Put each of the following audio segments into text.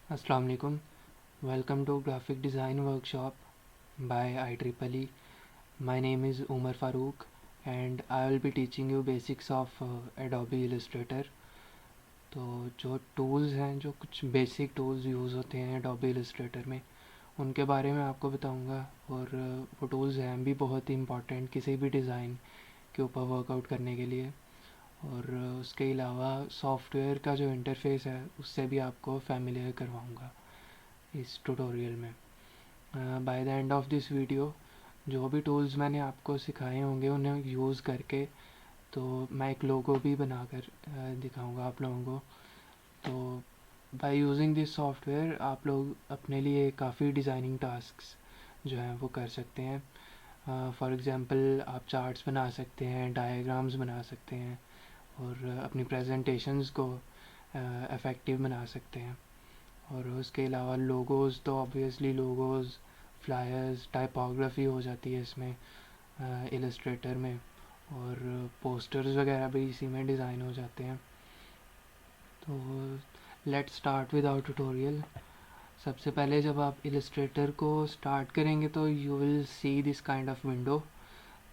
Assalamu alaikum. Welcome to Graphic Design Workshop by IEEE. My name is Umar Farooq and I will be teaching you basics of Adobe Illustrator. तो जो tools हैं, जो कुछ basic tools use होते हैं Adobe Illustrator में, उनके बारे में आपको बताऊंगा। और वो टूल्स हैं भी बहुत ही इम्पॉर्टेंट किसी भी डिज़ाइन के ऊपर वर्कआउट करने के लिए। और उसके अलावा सॉफ्टवेयर का जो इंटरफेस है उससे भी आपको फैमिलियर करवाऊंगा इस ट्यूटोरियल में। By the end of this video जो भी टूल्स मैंने आपको सिखाए होंगे उन्हें यूज़ करके तो मैं एक लोगो भी बनाकर दिखाऊंगा आप लोगों को। तो बाय यूजिंग दिस सॉफ्टवेयर आप लोग अपने लिए काफ़ी डिज़ाइनिंग टास्क्स जो हैं वो कर सकते हैं। फॉर एग्ज़ाम्पल आप चार्ट्स बना सकते हैं, डायग्राम्स बना सकते हैं और अपनी प्रेजेंटेशंस को इफ़ेक्टिव बना सकते हैं। और उसके अलावा लोगोज़ तो ऑब्वियसली लोगोज़, फ्लायर्स, टाइपोग्राफी हो जाती है इसमें इलस्ट्रेटर में। और पोस्टर्स वगैरह भी इसी में डिज़ाइन हो जाते हैं। तो let's start with our tutorial. सबसे पहले जब आप इलस्ट्रेटर को स्टार्ट करेंगे तो you will see this kind of window.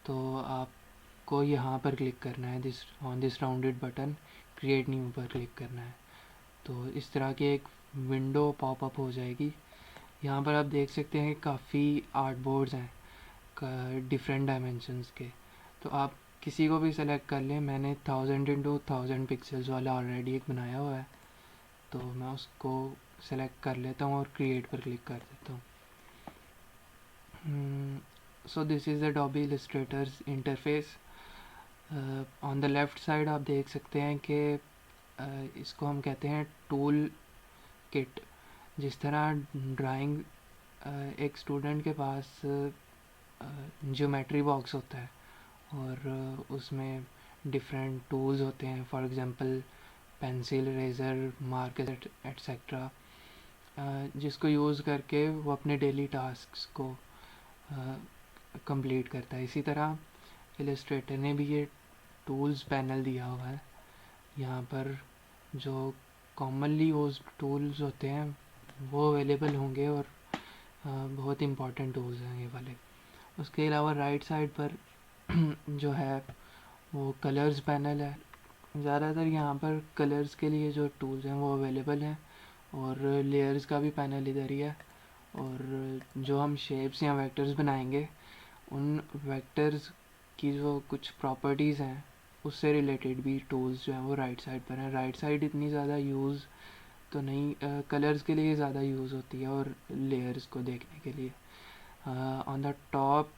तो आपको यहाँ पर क्लिक करना है, this on this rounded button, create new पर क्लिक करना है। तो इस तरह की एक विंडो पॉपअप हो जाएगी। यहाँ पर आप देख सकते हैं काफ़ी आर्ट बोर्ड्स हैं डिफरेंट डायमेंशंस के। तो आप किसी को भी सेलेक्ट कर लें। मैंने 1000 x 1000 पिक्सल्स वाला ऑलरेडी एक बनाया हुआ है, तो मैं उसको सेलेक्ट कर लेता हूँ और क्रिएट पर क्लिक कर देता हूँ। So this is the Adobe Illustrator's interface. On the left side आप देख सकते हैं कि इसको हम कहते हैं टूल किट। जिस तरह ड्राइंग एक स्टूडेंट के पास ज्योमेट्री बॉक्स होता है और उसमें डिफरेंट टूल्स होते हैं, for example pencil, eraser, marker etcetera, जिसको यूज़ करके वो अपने डेली टास्क्स को कंप्लीट करता है। इसी तरह इलस्ट्रेटर ने भी ये टूल्स पैनल दिया हुआ है। यहाँ पर जो कॉमनली यूज्ड टूल्स होते हैं वो अवेलेबल होंगे और बहुत इंपॉर्टेंट टूल्स हैं ये वाले। उसके अलावा राइट साइड पर जो है वो कलर्स पैनल है। ज़्यादातर यहाँ पर कलर्स के लिए जो टूल्स हैं वो अवेलेबल हैं। और लेयर्स का भी पैनल इधर ही है। और जो हम शेप्स या वेक्टर्स बनाएंगे उन वेक्टर्स की जो कुछ प्रॉपर्टीज़ हैं उससे रिलेटेड भी टूल्स जो हैं वो राइट साइड पर हैं। राइट साइड इतनी ज़्यादा यूज़ तो नहीं, कलर्स के लिए ज़्यादा यूज़ होती है और लेयर्स को देखने के लिए। ऑन द टॉप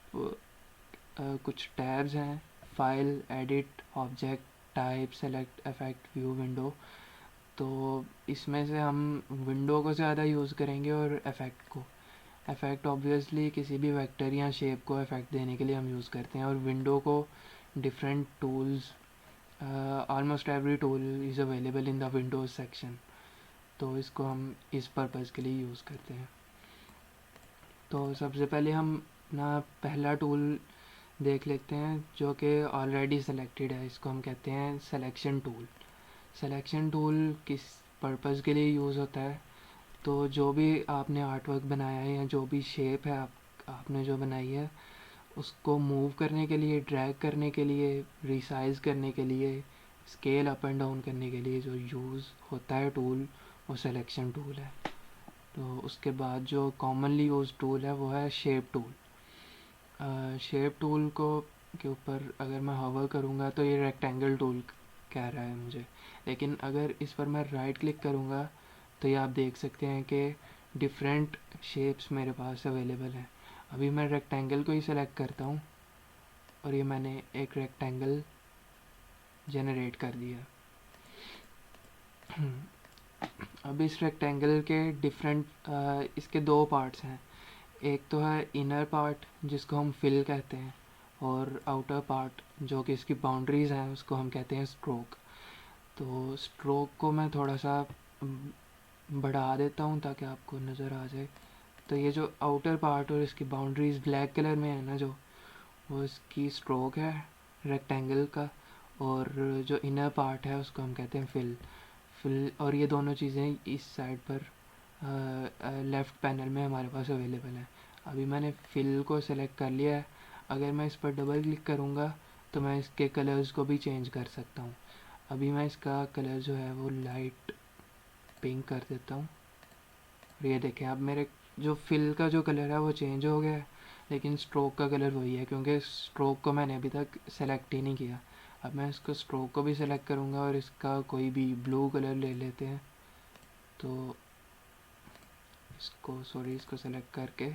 कुछ टैब्स हैं, file, edit, object, type, select, effect, view, window. तो इसमें से हम विंडो को ज़्यादा यूज़ करेंगे और इफ़ेक्ट को। इफ़ेक्ट ऑब्वियसली किसी भी वेक्टर या शेप को इफ़ेक्ट देने के लिए हम यूज़ करते हैं। और विंडो को different tools, almost every tool is available in the Windows section, तो इसको हम इस पर्पज़ के लिए यूज़ करते हैं। तो सबसे पहले हम अपना पहला टूल देख लेते हैं जो कि ऑलरेडी सेलेक्टेड है। इसको हम कहते हैं सिलेक्शन टूल। सिलेक्शन टूल किस पर्पज़ के लिए यूज़ होता है? तो जो भी आपने आर्ट वर्क बनाया है या जो भी शेप है आपने जो बनाई है उसको मूव करने के लिए, ड्रैग करने के लिए, रिसाइज करने के लिए, स्केल अप एंड डाउन करने के लिए जो यूज़ होता है टूल, वो सिलेक्शन टूल है। तो उसके बाद जो कॉमनली यूज टूल है वो है शेप टूल। शेप टूल को के ऊपर अगर मैं हवर करूँगा तो ये रेक्टेंगल टूल कह रहा है मुझे, लेकिन अगर इस पर मैं राइट क्लिक करूँगा तो ये आप देख सकते हैं कि डिफरेंट शेप्स मेरे पास अवेलेबल हैं। अभी मैं रेक्टेंगल को ही सिलेक्ट करता हूँ और ये मैंने एक रेक्टेंगल जनरेट कर दिया। अब इस रेक्टेंगल के डिफरेंट इसके दो पार्ट्स हैं। एक तो है इनर पार्ट जिसको हम फिल कहते हैं, और आउटर पार्ट जो कि इसकी बाउंड्रीज़ हैं उसको हम कहते हैं स्ट्रोक। तो स्ट्रोक को मैं थोड़ा सा बढ़ा देता हूँ ताकि आपको नज़र आ जाए। तो ये जो आउटर पार्ट और इसकी बाउंड्रीज़ ब्लैक कलर में है ना, जो वो इसकी स्ट्रोक है रेक्टेंगल का। और जो इनर पार्ट है उसको हम कहते हैं फिल। और ये दोनों चीज़ें इस साइड पर लेफ़्ट पैनल में हमारे पास अवेलेबल है। अभी मैंने फिल को सेलेक्ट कर लिया है। अगर मैं इस पर डबल क्लिक करूँगा तो मैं इसके कलर्स को भी चेंज कर सकता हूँ। अभी मैं इसका कलर जो है वो लाइट पिंक कर देता हूँ। और ये देखें, अब मेरे जो फिल का जो कलर है वो चेंज हो गया है, लेकिन स्ट्रोक का कलर वही है, क्योंकि स्ट्रोक को मैंने अभी तक सेलेक्ट ही नहीं किया। अब मैं इसको स्ट्रोक को भी सेलेक्ट करूँगा और इसका कोई भी ब्लू कलर ले लेते हैं। तो इसको सेलेक्ट करके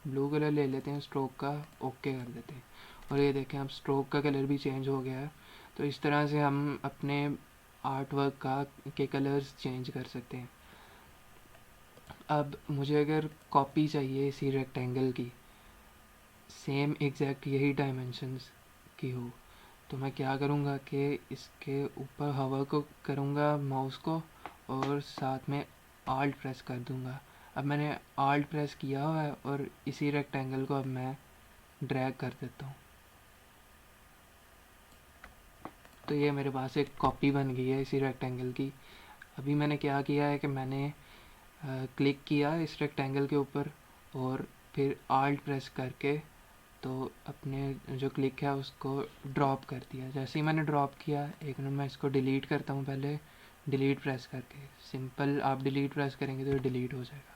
ब्लू कलर ले लेते हैं स्ट्रोक का, ओके कर देते हैं। और ये देखें, अब स्ट्रोक का कलर भी चेंज हो गया है। तो इस तरह से हम अपने आर्ट वर्क के कलर्स चेंज कर सकते हैं। अब मुझे अगर कॉपी चाहिए इसी रेक्टेंगल की, सेम एग्जैक्ट यही डायमेंशंस की हो, तो मैं क्या करूँगा कि इसके ऊपर हवा को करूँगा माउस को और साथ में आल्ट प्रेस कर दूँगा। अब मैंने आल्ट प्रेस किया हुआ है और इसी रेक्टेंगल को अब मैं ड्रैग कर देता हूँ। तो ये मेरे पास एक कॉपी बन गई है इसी रेक्टेंगल की। अभी मैंने क्या किया है कि मैंने क्लिक किया इस रेक्टेंगल के ऊपर और फिर आल्ट प्रेस करके तो अपने जो क्लिक है उसको ड्रॉप कर दिया। जैसे ही मैंने ड्रॉप किया, एक मिनट मैं इसको डिलीट करता हूँ पहले, डिलीट प्रेस करके। सिंपल आप डिलीट प्रेस करेंगे तो ये डिलीट हो जाएगा।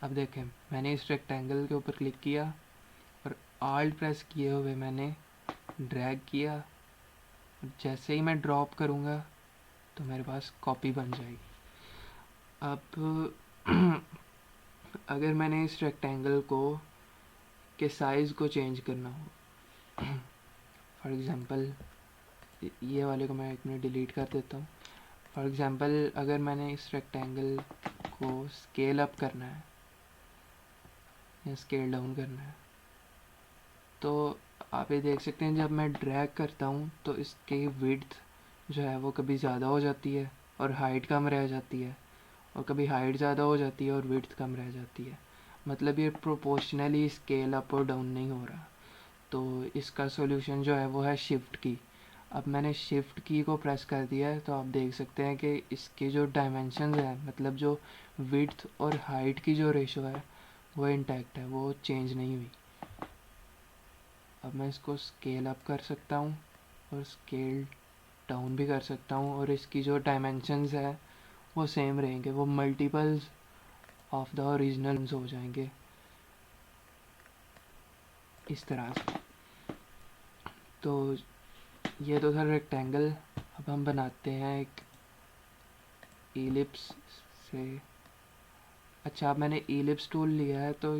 अब देखें, मैंने इस रेक्टेंगल के ऊपर क्लिक किया और आल्ट प्रेस किए हुए मैंने ड्रैग किया। जैसे ही मैं ड्रॉप करूँगा तो मेरे पास कॉपी बन जाएगी। अब अगर मैंने इस रेक्टेंगल को के साइज़ को चेंज करना हो, फॉर एग्ज़ाम्पल ये वाले को मैं एक मिनट डिलीट कर देता हूँ। फॉर एग्ज़ाम्पल अगर मैंने इस रेक्टेंगल को स्केल अप करना है या स्केल डाउन करना है, तो आप ये देख सकते हैं जब मैं ड्रैग करता हूँ तो इसकी विड्थ जो है वो कभी ज़्यादा हो जाती है और हाइट कम रह जाती है, और कभी हाइट ज़्यादा हो जाती है और विड्थ कम रह जाती है। मतलब ये प्रोपोर्शनली स्केल अप और डाउन नहीं हो रहा। तो इसका सॉल्यूशन जो है वो है शिफ्ट की। अब मैंने शिफ्ट की को प्रेस कर दिया है तो आप देख सकते हैं कि इसके जो डायमेंशन है, मतलब जो विड्थ और हाइट की जो रेशो है वो इंटैक्ट है, वो चेंज नहीं हुई। अब मैं इसको स्केल अप कर सकता हूँ और स्केल डाउन भी कर सकता हूँ, और इसकी जो डायमेंशंस है वो सेम रहेंगे, वो मल्टीपल्स ऑफ द ओरिजिनल्स हो जाएंगे इस तरह से। तो ये तो था रेक्टेंगल। अब हम बनाते हैं एक इलिप्स से। अच्छा, अब मैंने इलिप्स टूल लिया है तो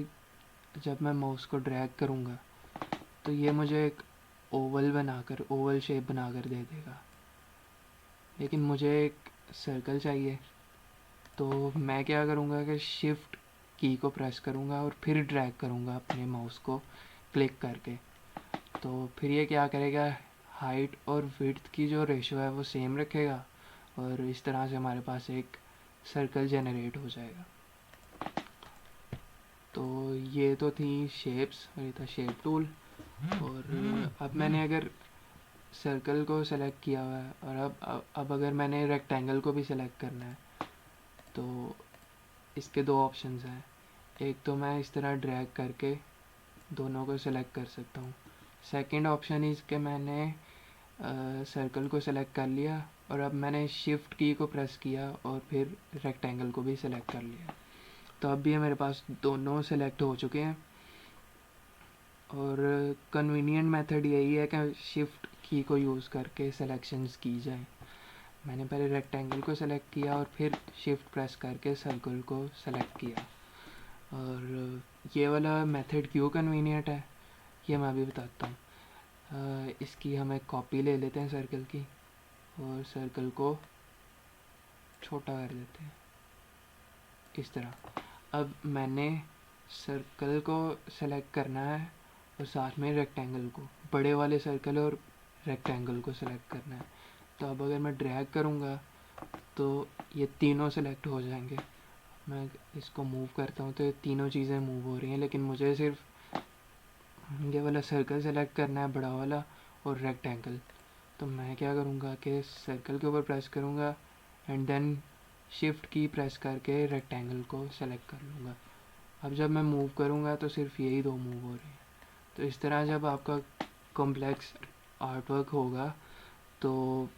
जब मैं माउस को ड्रैग करूँगा तो ये मुझे एक ओवल शेप बनाकर दे देगा, लेकिन मुझे एक सर्कल चाहिए। तो मैं क्या करूँगा कि शिफ्ट की को प्रेस करूँगा और फिर ड्रैग करूँगा अपने माउस को क्लिक करके। तो फिर ये क्या करेगा, हाइट और विड्थ की जो रेशो है वो सेम रखेगा और इस तरह से हमारे पास एक सर्कल जनरेट हो जाएगा। तो ये तो थी शेप्स और ये था शेप टूल। और अब मैंने अगर सर्कल को सेलेक्ट किया हुआ है और अब अगर मैंने रेक्टेंगल को भी सेलेक्ट करना है तो इसके दो ऑप्शंस हैं। एक तो मैं इस तरह ड्रैग करके दोनों को सेलेक्ट कर सकता हूँ। सेकंड ऑप्शन इज़ कि मैंने सर्कल को सेलेक्ट कर लिया और अब मैंने शिफ्ट की को प्रेस किया और फिर रेक्टेंगल को भी सेलेक्ट कर लिया। तो अब भी मेरे पास दोनों सेलेक्ट हो चुके हैं। और कन्वीनियंट मेथड यही है कि शिफ्ट की को यूज़ करके सेलेक्शंस की जाए। मैंने पहले रेक्टेंगल को सेलेक्ट किया और फिर शिफ्ट प्रेस करके सर्कल को सेलेक्ट किया। और ये वाला मेथड क्यों कन्वीनियंट है ये मैं अभी बताता हूँ। इसकी हम एक कॉपी ले लेते हैं सर्कल की और सर्कल को छोटा कर देते हैं इस तरह। अब मैंने सर्कल को सेलेक्ट करना है और साथ में रेक्टेंगल को, बड़े वाले सर्कल और रेक्टेंगल को सेलेक्ट करना है। तो अब अगर मैं ड्रैग करूँगा तो ये तीनों सेलेक्ट हो जाएंगे। मैं इसको मूव करता हूँ तो ये तीनों चीज़ें मूव हो रही हैं, लेकिन मुझे सिर्फ ये वाला सर्कल सेलेक्ट करना है, बड़ा वाला, और रेक्टेंगल। तो मैं क्या करूँगा कि सर्कल के ऊपर प्रेस करूँगा एंड देन शिफ्ट की प्रेस करके रेक्टेंगल को सेलेक्ट कर लूँगा। अब जब मैं मूव करूँगा तो सिर्फ यही दो मूव हो रहे हैं। तो इस तरह जब आपका कॉम्प्लेक्स आर्टवर्क होगा तो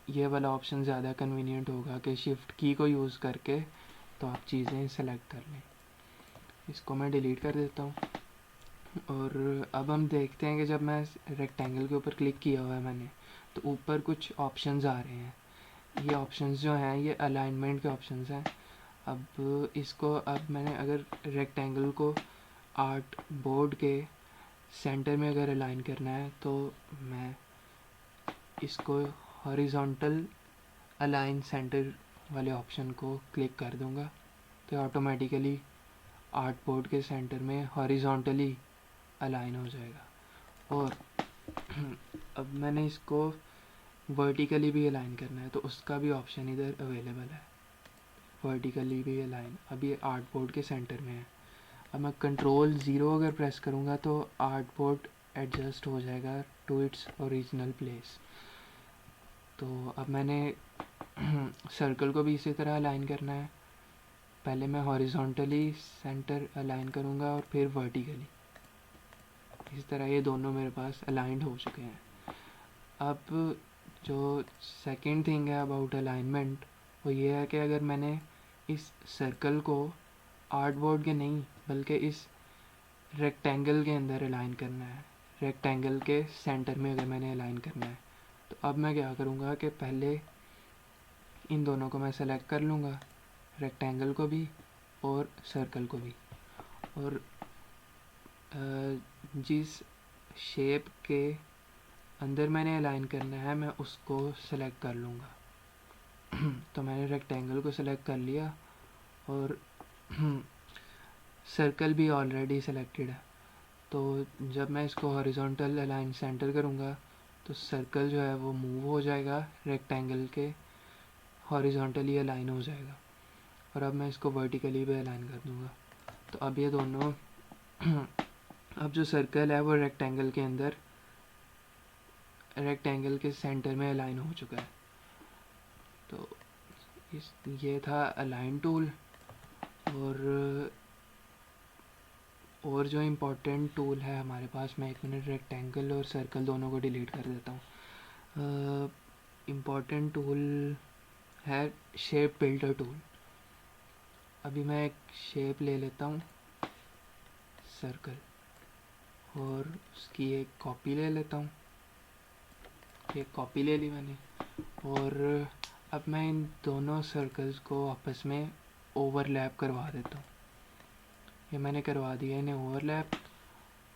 ये वाला ऑप्शन ज़्यादा कन्वीनियंट होगा कि शिफ्ट की को यूज़ करके तो आप चीज़ें सेलेक्ट कर लें। इसको मैं डिलीट कर देता हूँ। और अब हम देखते हैं कि जब मैं रेक्टेंगल के ऊपर क्लिक किया हुआ है मैंने, तो ऊपर कुछ ऑप्शंस आ रहे हैं। ये ऑप्शंस जो हैं ये अलाइनमेंट के ऑप्शंस हैं। अब इसको अब मैंने अगर रेक्टेंगल को आर्ट बोर्ड के सेंटर में अगर अलाइन करना है तो मैं इसको हॉरिजॉन्टल अलाइन सेंटर वाले ऑप्शन को क्लिक कर दूंगा तो ऑटोमेटिकली आर्ट बोर्ड के सेंटर में हॉरिजॉन्टली अलाइन हो जाएगा। और अब मैंने इसको वर्टिकली भी अलाइन करना है तो उसका भी ऑप्शन इधर अवेलेबल है, वर्टिकली भी अलाइन। अब ये आर्ट बोर्ड के सेंटर में है। अब मैं कंट्रोल 0 अगर प्रेस करूँगा तो आर्ट बोर्ड एडजस्ट हो जाएगा टू इट्स ओरिजिनल प्लेस। तो अब मैंने सर्कल को भी इसी तरह अलाइन करना है। पहले मैं हॉरिजॉन्टली सेंटर अलाइन करूँगा और फिर वर्टिकली। इस तरह ये दोनों मेरे पास अलाइंड हो चुके हैं। अब जो सेकंड थिंग है अबाउट अलाइनमेंट वो ये है कि अगर मैंने इस सर्कल को आर्ट बोर्ड के नहीं बल्कि इस रेक्टेंगल के अंदर अलाइन करना है, रेक्टेंगल के सेंटर में अगर मैंने अलाइन करना है, तो अब मैं क्या करूँगा कि पहले इन दोनों को मैं सेलेक्ट कर लूँगा, रेक्टेंगल को भी और सर्कल को भी। और जिस शेप के अंदर मैंने अलाइन करना है मैं उसको सेलेक्ट कर लूँगा। तो मैंने रेक्टेंगल को सेलेक्ट कर लिया और सर्कल भी ऑलरेडी सेलेक्टेड है। तो जब मैं इसको हॉरिजॉन्टल अलाइन सेंटर करूँगा तो सर्कल जो है वो मूव हो जाएगा, रेक्टेंगल के हॉरिजॉन्टली अलाइन हो जाएगा। और अब मैं इसको वर्टिकली भी अलाइन कर दूँगा। तो अब ये दोनों अब जो सर्कल है वो रेक्टेंगल के अंदर रेक्टेंगल के सेंटर में अलाइन हो चुका है। तो ये था अलाइन टूल। और जो इम्पोर्टेंट टूल है हमारे पास, मैं एक मिनट रेक्टेंगल और सर्कल दोनों को डिलीट कर देता हूँ। इम्पोर्टेंट टूल है शेप बिल्डर टूल। अभी मैं एक शेप ले लेता हूँ सर्कल और उसकी एक कॉपी ले लेता हूँ। एक कॉपी ले ली मैंने और अब मैं इन दोनों सर्कल्स को आपस में ओवरलैप करवा देता हूँ। ये मैंने करवा दिया इन्हें ओवरलैप।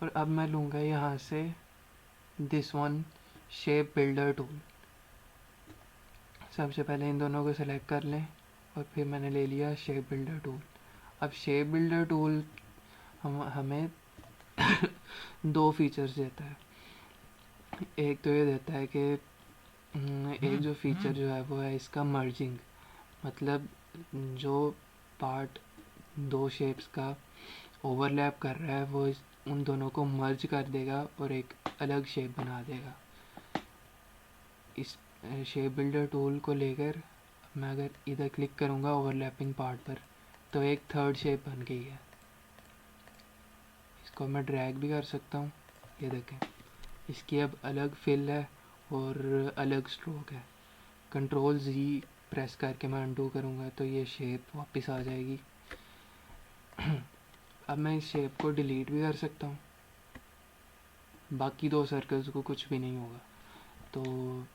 और अब मैं लूँगा यहाँ से this one shape builder tool. सबसे पहले इन दोनों को सेलेक्ट कर लें और फिर मैंने ले लिया शेप बिल्डर टूल। अब शेप बिल्डर टूल हमें दो फीचर्स देता है। एक तो ये देता है कि एक जो फीचर जो है वो है इसका मर्जिंग, मतलब जो पार्ट दो शेप्स का ओवरलैप कर रहा है वो उन दोनों को मर्ज कर देगा और एक अलग शेप बना देगा। इस शेप बिल्डर टूल को लेकर मैं अगर इधर क्लिक करूँगा ओवरलैपिंग पार्ट पर तो एक थर्ड शेप बन गई है। इसको मैं ड्रैग भी कर सकता हूँ। ये देखें, इसकी अब अलग फिल है और अलग स्ट्रोक है। कंट्रोल-Z प्रेस करके मैं अनडू करूँगा तो ये शेप वापस आ जाएगी। अब मैं इस शेप को डिलीट भी कर सकता हूँ, बाकी दो सर्कल्स को कुछ भी नहीं होगा। तो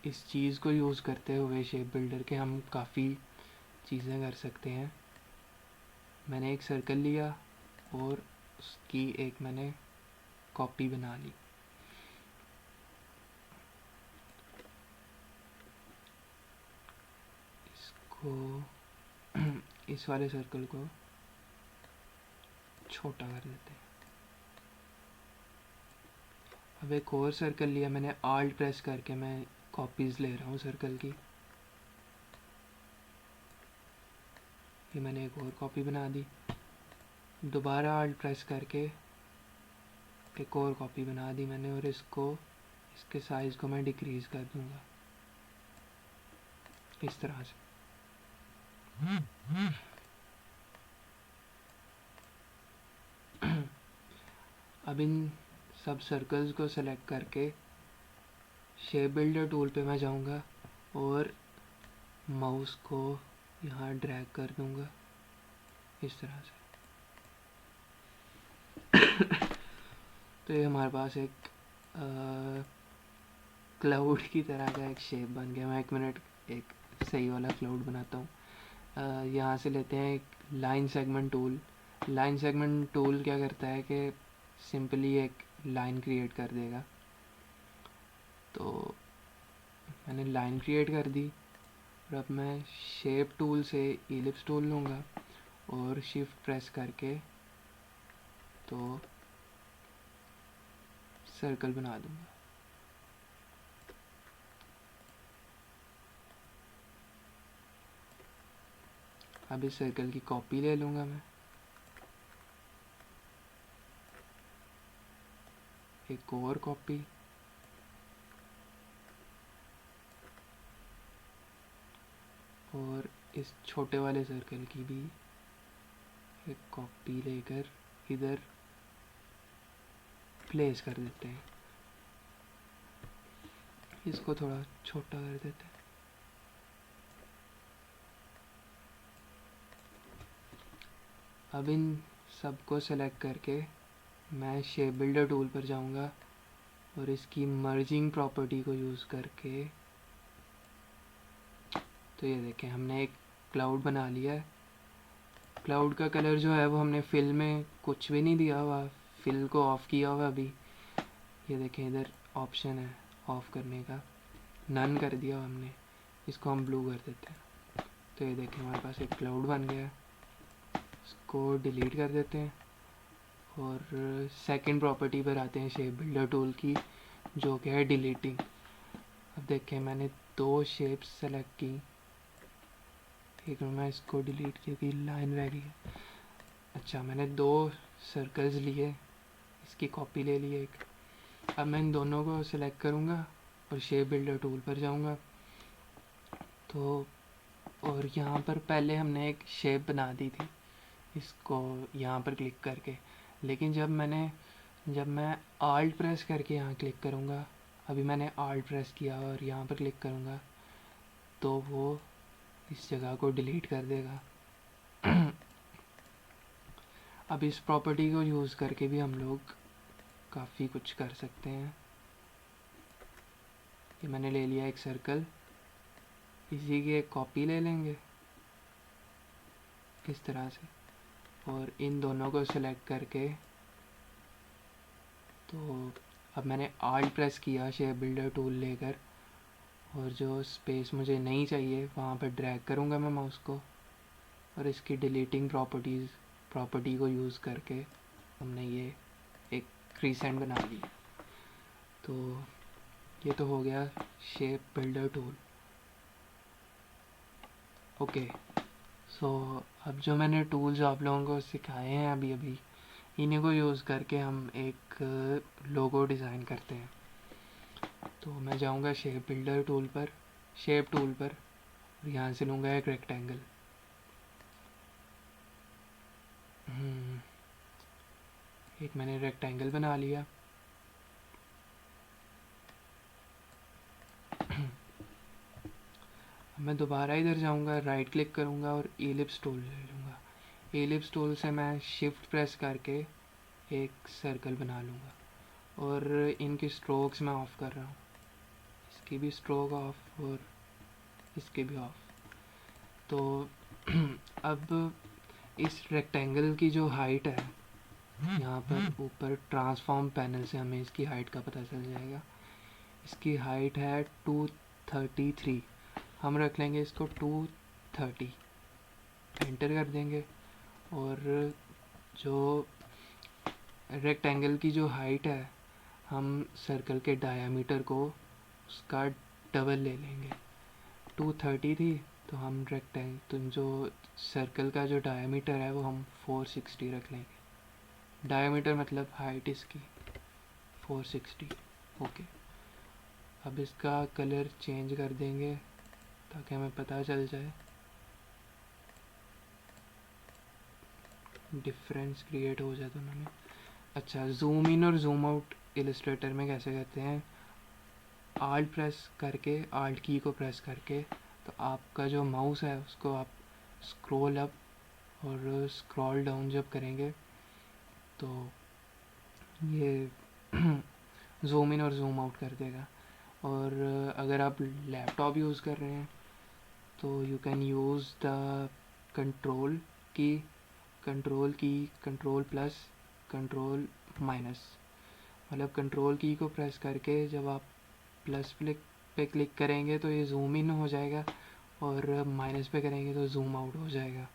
इस चीज़ को यूज़ करते हुए शेप बिल्डर के हम काफ़ी चीज़ें कर सकते हैं। मैंने एक सर्कल लिया और उसकी एक मैंने कॉपी बना ली। इसको इस वाले सर्कल को छोटा कर देते हैं। अब एक और सर्कल लिया मैंने, आल्ट प्रेस करके मैं कॉपीज़ ले रहा हूँ सर्कल की। ये मैंने एक और कॉपी बना दी। दोबारा आल्ट प्रेस करके एक और कॉपी बना दी मैंने और इसके साइज़ को मैं डिक्रीज़ कर दूँगा। इस तरह से। अब इन सब सर्कल्स को सेलेक्ट करके शेप बिल्डर टूल पे मैं जाऊंगा और माउस को यहाँ ड्रैग कर दूंगा इस तरह से। तो ये हमारे पास एक क्लाउड की तरह का एक शेप बन गया। मैं 1 मिनट एक सही वाला क्लाउड बनाता हूँ। यहाँ से लेते हैं एक line segment tool. Line segment tool क्या करता है कि सिंपली एक लाइन क्रिएट कर देगा। तो मैंने लाइन क्रिएट कर दी और अब मैं शेप टूल से इलिप्स टूल लूँगा और शिफ्ट प्रेस करके तो सर्कल बना दूँगा। अब इस सर्कल की कॉपी ले लूँगा मैं, एक और कॉपी, और इस छोटे वाले सर्कल की भी एक कॉपी लेकर इधर प्लेस कर देते हैं। इसको थोड़ा छोटा कर देते हैं। अब इन सबको सेलेक्ट करके मैं शेप बिल्डर टूल पर जाऊंगा और इसकी मर्जिंग प्रॉपर्टी को यूज़ करके तो ये देखें हमने एक क्लाउड बना लिया है। क्लाउड का कलर जो है वो हमने फिल में कुछ भी नहीं दिया हुआ, फिल को ऑफ़ किया हुआ अभी। ये देखें इधर ऑप्शन है ऑफ़ करने का, नन कर दिया हमने। इसको हम ब्लू कर देते हैं। तो ये देखें हमारे पास एक क्लाउड बन गया है। इसको डिलीट कर देते हैं और सेकंड प्रॉपर्टी पर आते हैं शेप बिल्डर टूल की, जो कि है डिलीटिंग। अब देखें मैंने 2 शेप्स सेलेक्ट की, एक मैं इसको डिलीट क्योंकि लाइन रह गई है। अच्छा मैंने 2 सर्कल्स लिए, इसकी कॉपी ले ली एक। अब मैं इन दोनों को सिलेक्ट करूँगा और शेप बिल्डर टूल पर जाऊँगा तो, और यहाँ पर पहले हमने एक शेप बना दी थी इसको यहाँ पर क्लिक करके, लेकिन जब मैं आल्ट प्रेस करके यहाँ क्लिक करूँगा, अभी मैंने आल्ट प्रेस किया और यहाँ पर क्लिक करूँगा तो वो इस जगह को डिलीट कर देगा। अब इस प्रॉपर्टी को यूज़ करके भी हम लोग काफ़ी कुछ कर सकते हैं। ये मैंने ले लिया एक सर्कल, इसी की एक कॉपी ले लेंगे इस तरह से, और इन दोनों को सिलेक्ट करके तो अब मैंने आल्ट प्रेस किया शेप बिल्डर टूल लेकर, और जो स्पेस मुझे नहीं चाहिए वहाँ पर ड्रैग करूँगा मैं माउस को और इसकी डिलीटिंग प्रॉपर्टी को यूज़ करके हमने ये एक क्रीसेंट बना ली। तो ये तो हो गया शेप बिल्डर टूल। ओके, सो अब जो मैंने टूल्स आप लोगों को सिखाए हैं अभी इन्हीं को यूज़ करके हम एक लोगो डिज़ाइन करते हैं। तो मैं जाऊंगा शेप बिल्डर टूल पर, शेप टूल पर, और यहाँ से लूँगा एक रेक्टेंगल। एक मैंने रेक्टेंगल बना लिया। मैं दोबारा इधर जाऊंगा, राइट क्लिक करूंगा और एलिप्स टूल ले लूँगा। एलिप्स टूल से मैं शिफ्ट प्रेस करके एक सर्कल बना लूँगा और इनकी स्ट्रोक्स मैं ऑफ़ कर रहा हूँ। इसकी भी स्ट्रोक ऑफ और इसके भी ऑफ। तो अब इस रेक्टेंगल की जो हाइट है, यहाँ पर ऊपर ट्रांसफॉर्म पैनल से हमें इसकी हाइट का पता चल जाएगा। इसकी हाइट है 233, हम रख लेंगे इसको 230, एंटर कर देंगे और जो रेक्टेंगल की जो हाइट है हम सर्कल के डायामीटर को उसका डबल ले लेंगे। 230 थी तो हम तो जो सर्कल का जो डायामीटर है वो हम 460 रख लेंगे। डायामीटर मतलब हाइट इसकी 460। ओके, अब इसका कलर चेंज कर देंगे ताकि हमें पता चल जाए, डिफरेंस क्रिएट हो जाए दोनों में। अच्छा, जूम इन और जूम आउट इलस्ट्रेटर में कैसे करते हैं? आल्ट प्रेस करके, आल्ट की को प्रेस करके, तो आपका जो माउस है उसको आप स्क्रॉल अप और स्क्रॉल डाउन जब करेंगे तो ये जूम इन और जूम आउट कर देगा। और अगर आप लैपटॉप यूज़ कर रहे हैं तो you can use the control की, कंट्रोल प्लस, कंट्रोल माइनस। मतलब कंट्रोल की को प्रेस करके जब आप प्लस पे क्लिक करेंगे तो ये जूम इन हो जाएगा, और माइनस पे करेंगे तो जूम आउट हो जाएगा।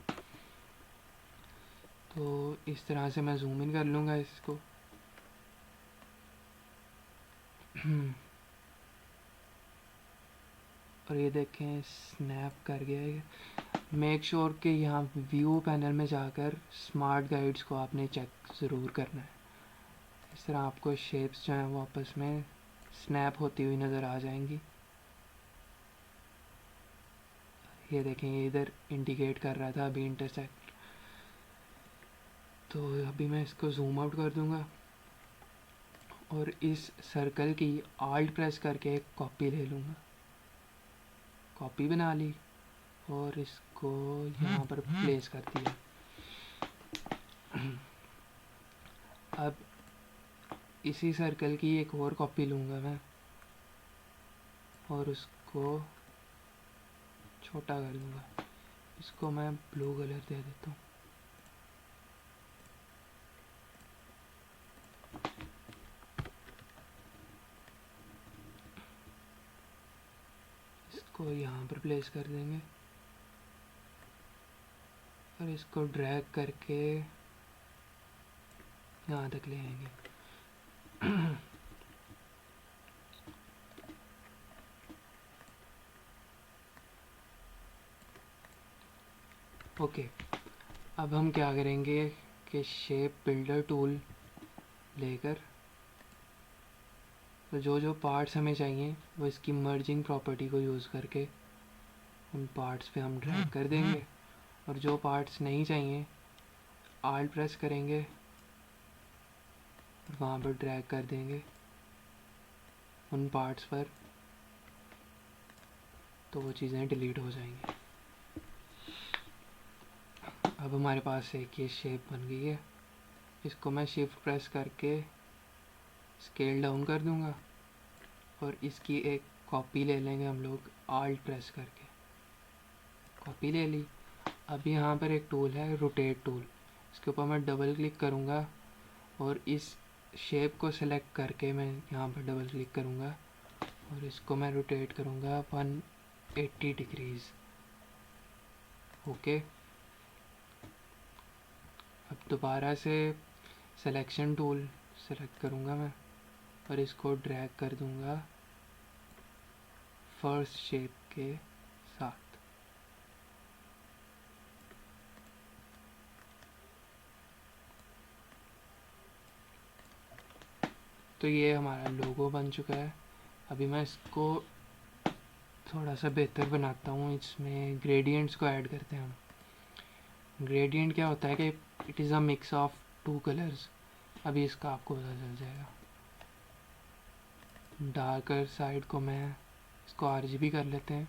तो इस तरह से मैं जूम इन कर लूँगा इसको। और ये देखें स्नैप कर गया है। मेक श्योर कि यहाँ व्यू पैनल में जाकर स्मार्ट गाइड्स को आपने चेक ज़रूर करना है। इस तरह आपको शेप्स जो हैं वो आपस में स्नैप होती हुई नज़र आ जाएंगी। ये देखें, ये इधर इंडिकेट कर रहा था अभी इंटरसेक्ट। तो अभी मैं इसको जूम आउट कर दूंगा और इस सर्कल की आल्ट प्रेस करके एक कॉपी ले लूँगा। कॉपी बना ली और इसको यहाँ पर प्लेस कर दिया। अब इसी सर्कल की एक और कॉपी लूँगा मैं और उसको छोटा कर दूँगा। इसको मैं ब्लू कलर दे देता हूँ। इसको यहाँ पर प्लेस कर देंगे और इसको ड्रैग करके यहाँ तक ले आएंगे। ओके, अब हम क्या करेंगे कि शेप बिल्डर टूल लेकर तो जो जो पार्ट्स हमें चाहिए वो इसकी मर्जिंग प्रॉपर्टी को यूज़ करके उन पार्ट्स पे हम ड्रैग कर देंगे, और जो पार्ट्स नहीं चाहिए आल्ट प्रेस करेंगे और वहाँ पर ड्रैग कर देंगे उन पार्ट्स पर, तो वो चीज़ें डिलीट हो जाएंगी। अब हमारे पास एक ये शेप बन गई है। इसको मैं शिफ्ट प्रेस करके स्केल डाउन कर दूंगा और इसकी एक कॉपी ले लेंगे हम लोग आल्ट प्रेस करके। कॉपी ले ली। अब यहाँ पर एक टूल है रोटेट टूल, इसके ऊपर मैं डबल क्लिक करूँगा और इस शेप को सेलेक्ट करके मैं यहाँ पर डबल क्लिक करूँगा और इसको मैं रोटेट करूँगा 180 डिग्रीज़। ओके, अब दोबारा से सिलेक्शन टूल सेलेक्ट करूँगा मैं और इसको ड्रैग कर दूँगा फर्स्ट शेप के साथ। तो ये हमारा लोगो बन चुका है। अभी मैं इसको थोड़ा सा बेहतर बनाता हूँ। इसमें ग्रेडियंट्स को ऐड करते हैं हम। ग्रेडियंट क्या होता है कि it is a mix of two colours. अभी इसका आपको पता चल जाएगा। डार्कर साइड को मैं इसको RGB कर लेते हैं।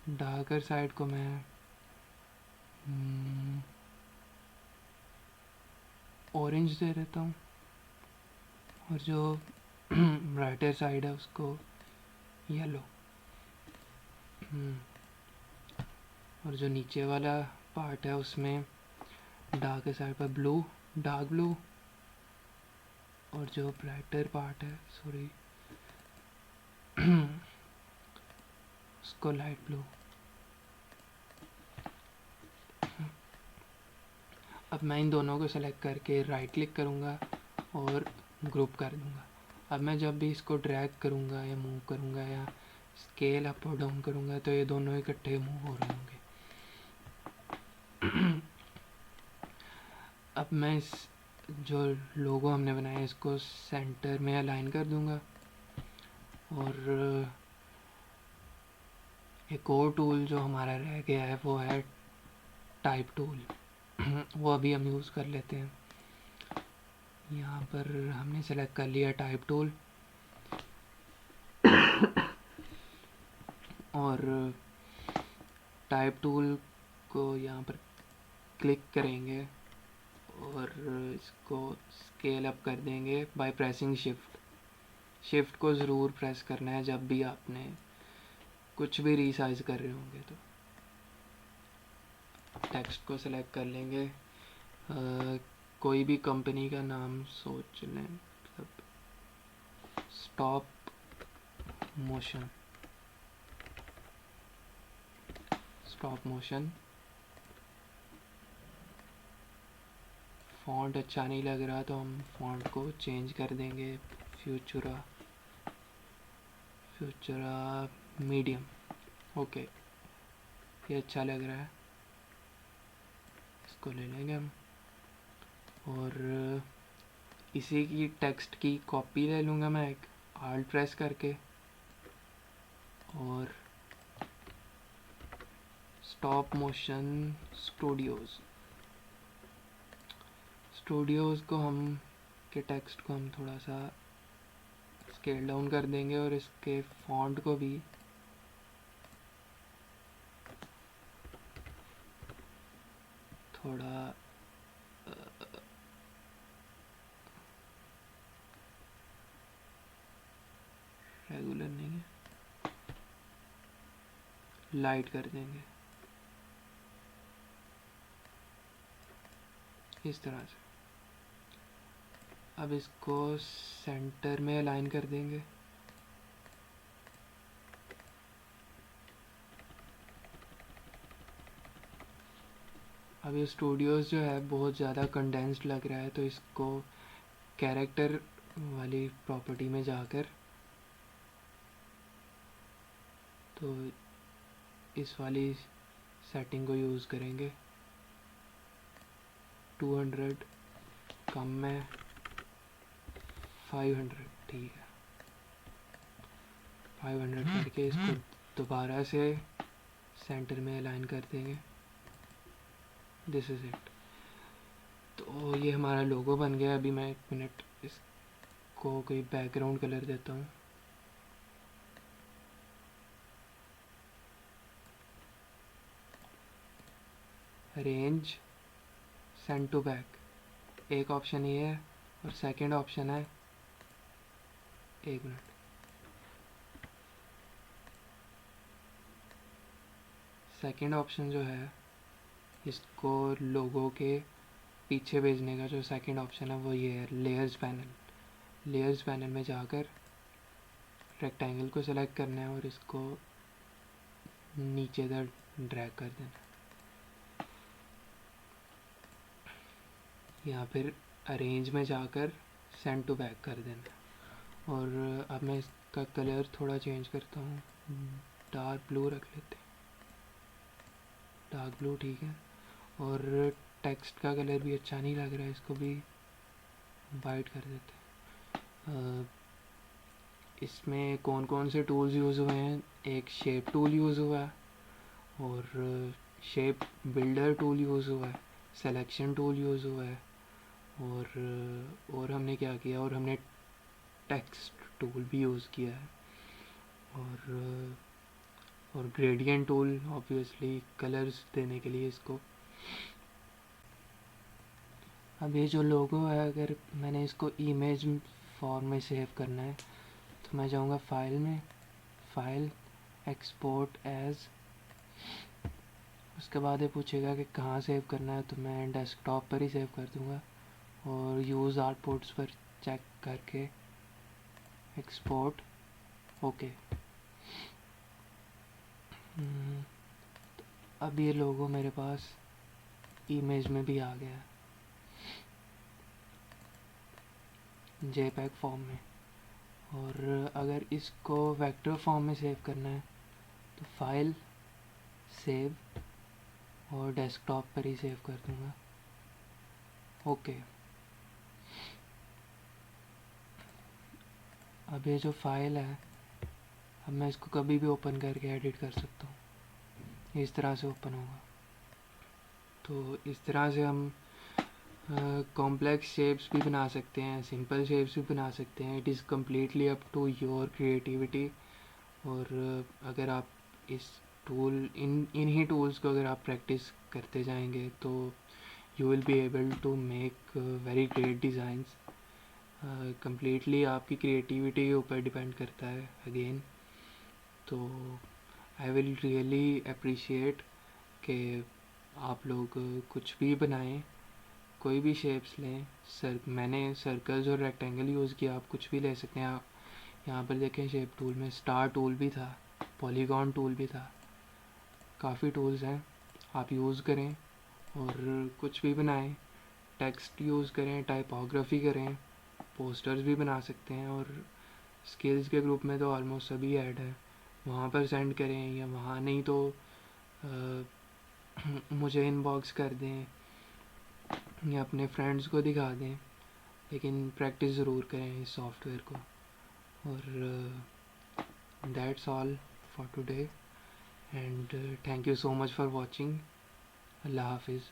डार्कर साइड को मैं ऑरेंज दे देता हूँ और जो ब्राइटर साइड है उसको येलो। और जो नीचे वाला पार्ट है उसमें डार्क साइड पर ब्लू, डार्क ब्लू, और जो ब्राइटर पार्ट है सॉरी उसको लाइट ब्लू। अब मैं इन दोनों को सेलेक्ट करके राइट क्लिक करूँगा और ग्रुप कर दूँगा। अब मैं जब भी इसको ड्रैग करूँगा या मूव करूँगा या स्केल अप और डाउन करूँगा तो ये दोनों इकट्ठे मूव हो रहे होंगे। अब मैं इस जो लोगो हमने बनाया इसको सेंटर में अलाइन कर दूँगा और एक और टूल जो हमारा रह गया है वो है टाइप टूल। वो अभी हम यूज़ कर लेते हैं। यहाँ पर हमने सेलेक्ट कर लिया टाइप टूल और टाइप टूल को यहाँ पर क्लिक करेंगे और इसको स्केल अप कर देंगे बाय प्रेसिंग शिफ्ट। शिफ्ट को ज़रूर प्रेस करना है जब भी आपने कुछ भी रीसाइज कर रहे होंगे। तो टेक्स्ट को सिलेक्ट कर लेंगे, कोई भी कंपनी का नाम सोच लें, मतलब stop motion. Stop motion. Font अच्छा नहीं लग रहा तो हम फ़ॉन्ट को चेंज कर देंगे, फ्यूचरा मीडियम। ओके, ये अच्छा लग रहा है, इसको ले लेंगे हम। और इसी की टेक्स्ट की कॉपी ले लूँगा मैं, एक आल्ट प्रेस करके, और स्टॉप मोशन स्टूडियोज़ को हम के टेक्स्ट को हम थोड़ा सा स्केल डाउन कर देंगे और इसके फॉन्ट को भी थोड़ा रेगुलर नहीं है, लाइट कर देंगे इस तरह से। अब इसको सेंटर में अलाइन कर देंगे। अब ये स्टूडियोज़ जो है बहुत ज़्यादा कंडेंस्ड लग रहा है, तो इसको कैरेक्टर वाली प्रॉपर्टी में जाकर तो इस वाली सेटिंग को यूज़ करेंगे। 200 कम में 500, ठीक है। 500 करके इसको दोबारा से सेंटर में अलाइन कर देंगे। This is it. तो ये हमारा लोगो बन गया। अभी मैं 1 मिनट इसको कोई बैकग्राउंड कलर देता हूँ। रेंज सेंड टू बैक एक ऑप्शन ये है, और सेकंड ऑप्शन है, 1 मिनट, सेकंड ऑप्शन जो है इसको लोगो के पीछे भेजने का जो सेकंड ऑप्शन है वो ये है, लेयर्स पैनल। लेयर्स पैनल में जाकर रेक्टेंगल को सेलेक्ट करना है और इसको नीचे तक ड्रैग कर देना। या फिर अरेंज में जाकर सेंड टू बैक कर देना। और अब मैं इसका कलर थोड़ा चेंज करता हूँ, डार्क ब्लू रख लेते हैं। डार्क ब्लू ठीक है। और टेक्स्ट का कलर भी अच्छा नहीं लग रहा है, इसको भी वाइट कर देते हैं। इसमें कौन कौन से टूल्स यूज़ हुए हैं, एक शेप टूल यूज़ हुआ है, और शेप बिल्डर टूल यूज़ हुआ है, सिलेक्शन टूल यूज़ हुआ है, और हमने क्या किया, और हमने टेक्स्ट टूल भी यूज़ किया है, और ग्रेडियंट टूल ऑब्वियसली कलर्स देने के लिए इसको। अब ये जो लोगो है, अगर मैंने इसको इमेज फॉर्म में सेव करना है तो मैं जाऊँगा फाइल में, फाइल, एक्सपोर्ट एज। उसके बाद ये पूछेगा कि कहाँ सेव करना है, तो मैं डेस्कटॉप पर ही सेव कर दूँगा, और यूज़ आउटपुट्स पर चेक करके एक्सपोर्ट ओके। अब ये लोगो मेरे पास इमेज में भी आ गया जेपैग फॉर्म में। और अगर इसको वेक्टर फॉर्म में सेव करना है तो फाइल, सेव, और डेस्कटॉप पर ही सेव कर दूँगा, ओके। अब ये जो फाइल है, अब मैं इसको कभी भी ओपन करके एडिट कर सकता हूँ, इस तरह से ओपन होगा। तो इस तरह से हम कॉम्प्लेक्स शेप्स भी बना सकते हैं, सिंपल शेप्स भी बना सकते हैं। It is completely up to your creativity. और अगर आप इस इन्हीं टूल्स को अगर आप प्रैक्टिस करते जाएंगे तो you will be able to make very great designs. Completely आपकी क्रिएटिविटी के ऊपर डिपेंड करता है अगेन। तो आई विल रियली अप्रिशिएट कि आप लोग कुछ भी बनाएं, कोई भी शेप्स लें। मैंने सर्कल्स और रेक्टेंगल यूज़ किया, आप कुछ भी ले सकते हैं। आप यहाँ पर देखें शेप टूल में स्टार टूल भी था, पॉलीगॉन टूल भी था, काफ़ी टूल्स हैं, आप यूज़ करें और कुछ भी बनाएं। टेक्स्ट यूज़ करें, टाइपोग्राफी करें, पोस्टर्स भी बना सकते हैं। और स्किल्स के ग्रुप में तो ऑलमोस्ट सभी ऐड है, वहाँ पर सेंड करें, या वहाँ नहीं तो मुझे इनबॉक्स कर दें या अपने फ्रेंड्स को दिखा दें। लेकिन प्रैक्टिस ज़रूर करें इस सॉफ्टवेयर को। और that's all for today and thank you so much for watching. अल्लाह हाफिज़।